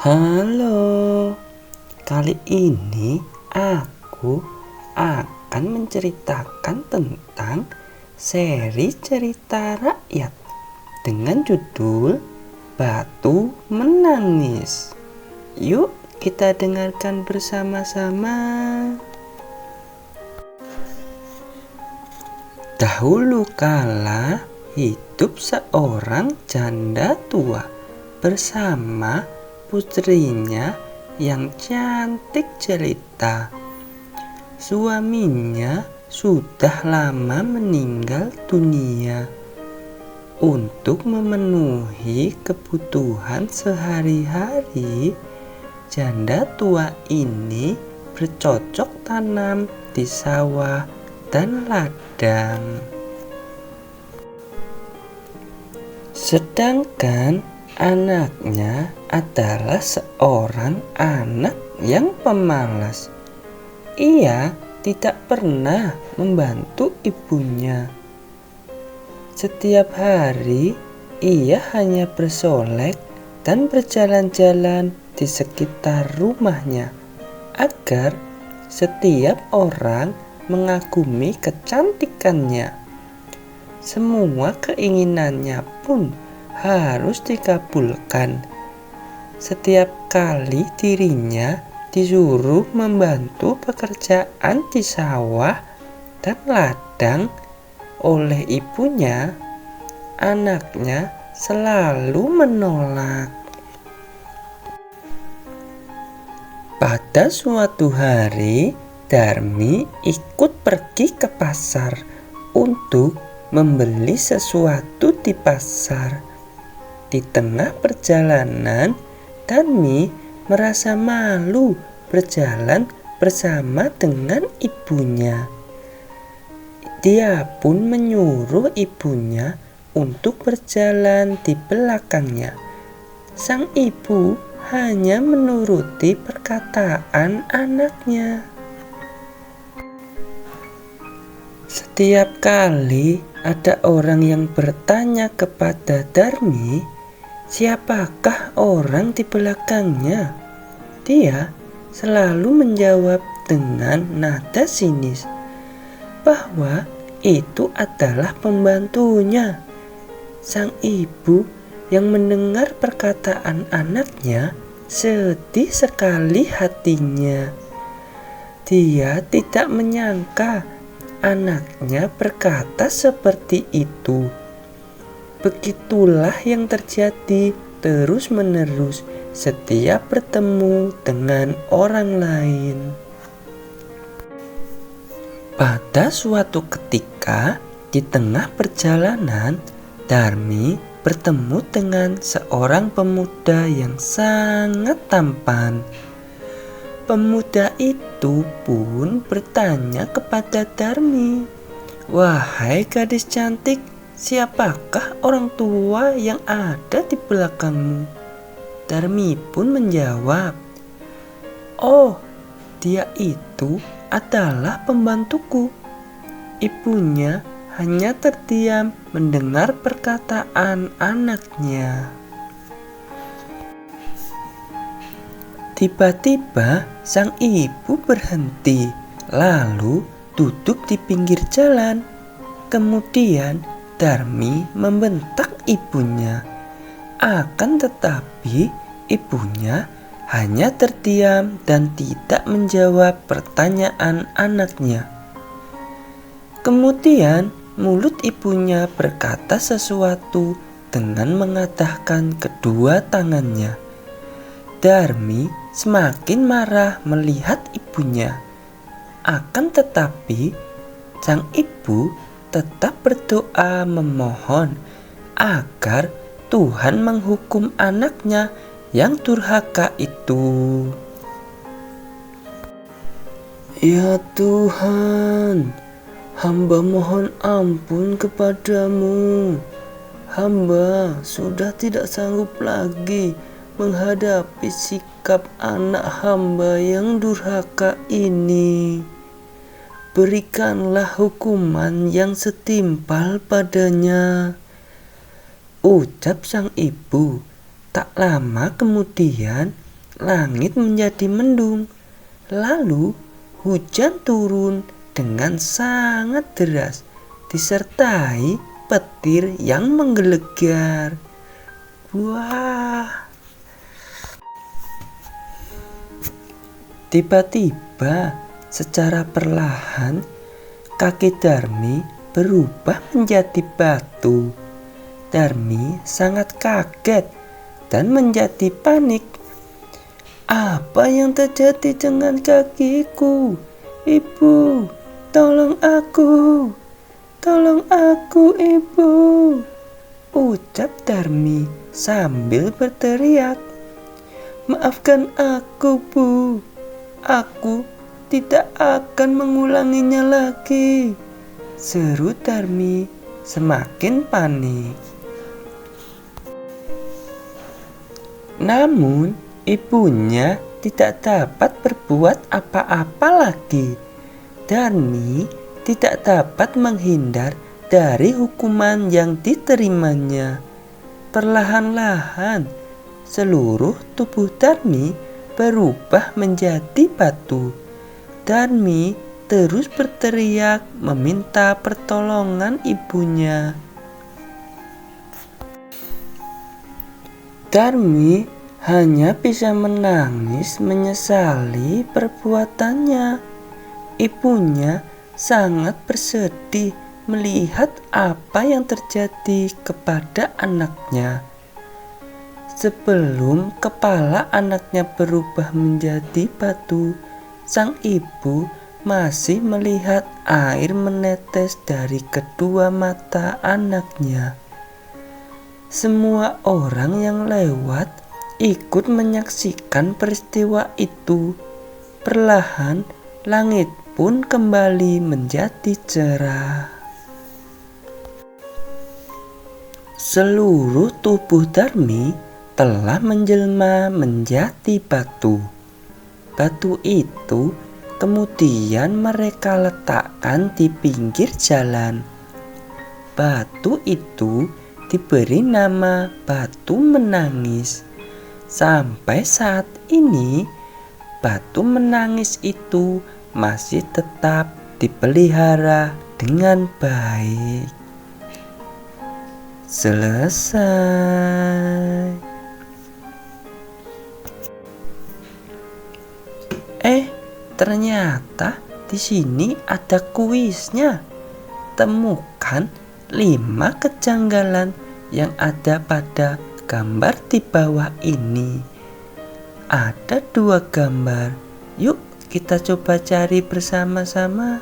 Halo, kali ini aku akan menceritakan tentang seri cerita rakyat dengan judul Batu Menangis. Yuk kita dengarkan bersama-sama. Dahulu kala hidup seorang janda tua bersama putrinya yang cantik jelita. Suaminya sudah lama meninggal dunia. Untuk memenuhi kebutuhan sehari-hari, janda tua ini bercocok tanam di sawah dan ladang. Sedangkan anaknya adalah seorang anak yang pemalas. Ia tidak pernah membantu ibunya. Setiap hari ia hanya bersolek dan berjalan-jalan di sekitar rumahnya agar setiap orang mengagumi kecantikannya. Semua keinginannya pun harus dikabulkan. Setiap kali dirinya disuruh membantu pekerjaan di sawah dan ladang oleh ibunya, anaknya selalu menolak. Pada suatu hari, Darmi ikut pergi ke pasar untuk membeli sesuatu di pasar. Di tengah perjalanan, Darmi merasa malu berjalan bersama dengan ibunya. Dia pun menyuruh ibunya untuk berjalan di belakangnya. Sang ibu hanya menuruti perkataan anaknya. Setiap kali ada orang yang bertanya kepada Darmi, siapakah orang di belakangnya? Dia selalu menjawab dengan nada sinis bahwa itu adalah pembantunya. Sang ibu yang mendengar perkataan anaknya sedih sekali hatinya. Dia tidak menyangka anaknya berkata seperti itu. Begitulah yang terjadi terus-menerus setiap bertemu dengan orang lain. Pada suatu ketika, di tengah perjalanan, Darmi bertemu dengan seorang pemuda yang sangat tampan. Pemuda itu pun bertanya kepada Darmi, "Wahai gadis cantik, siapakah orang tua yang ada di belakangmu?" Darmi pun menjawab, "Oh, dia itu adalah pembantuku." Ibunya hanya terdiam mendengar perkataan anaknya. Tiba-tiba sang ibu berhenti, lalu duduk di pinggir jalan. Kemudian Darmi membentak ibunya. Akan tetapi ibunya hanya terdiam dan tidak menjawab pertanyaan anaknya. Kemudian mulut ibunya berkata sesuatu dengan mengatahkan kedua tangannya. Darmi semakin marah melihat ibunya. Akan tetapi sang ibu tetap berdoa memohon agar Tuhan menghukum anaknya yang durhaka itu. "Ya Tuhan, hamba mohon ampun kepadamu. Hamba sudah tidak sanggup lagi menghadapi sikap anak hamba yang durhaka ini. Berikanlah hukuman yang setimpal padanya." Ucap sang ibu. Tak lama kemudian langit menjadi mendung. Lalu hujan turun dengan sangat deras, disertai petir yang menggelegar. Wah! Tiba-tiba, secara perlahan, kaki Darmi berubah menjadi batu. Darmi sangat kaget dan menjadi panik. Apa yang terjadi dengan kakiku? Ibu, tolong aku! Tolong aku, Ibu! Ucap Darmi sambil berteriak. Maafkan aku, Bu. Aku tidak akan mengulanginya lagi, seru Darmi semakin panik. Namun ibunya tidak dapat berbuat apa-apa lagi. Darmi tidak dapat menghindar dari hukuman yang diterimanya. Perlahan-lahan seluruh tubuh Darmi berubah menjadi batu. Darmi terus berteriak meminta pertolongan ibunya. Darmi hanya bisa menangis menyesali perbuatannya. Ibunya sangat bersedih melihat apa yang terjadi kepada anaknya. Sebelum kepala anaknya berubah menjadi batu, sang ibu masih melihat air menetes dari kedua mata anaknya. Semua orang yang lewat ikut menyaksikan peristiwa itu. Perlahan langit pun kembali menjadi cerah. Seluruh tubuh Darmi telah menjelma menjadi batu. Batu itu kemudian mereka letakkan di pinggir jalan. Batu itu diberi nama batu menangis. Sampai saat ini, batu menangis itu masih tetap dipelihara dengan baik. Selesai. Ternyata di sini ada kuisnya. Temukan 5 kejanggalan yang ada pada gambar di bawah ini. Ada 2 gambar. Yuk kita coba cari bersama-sama.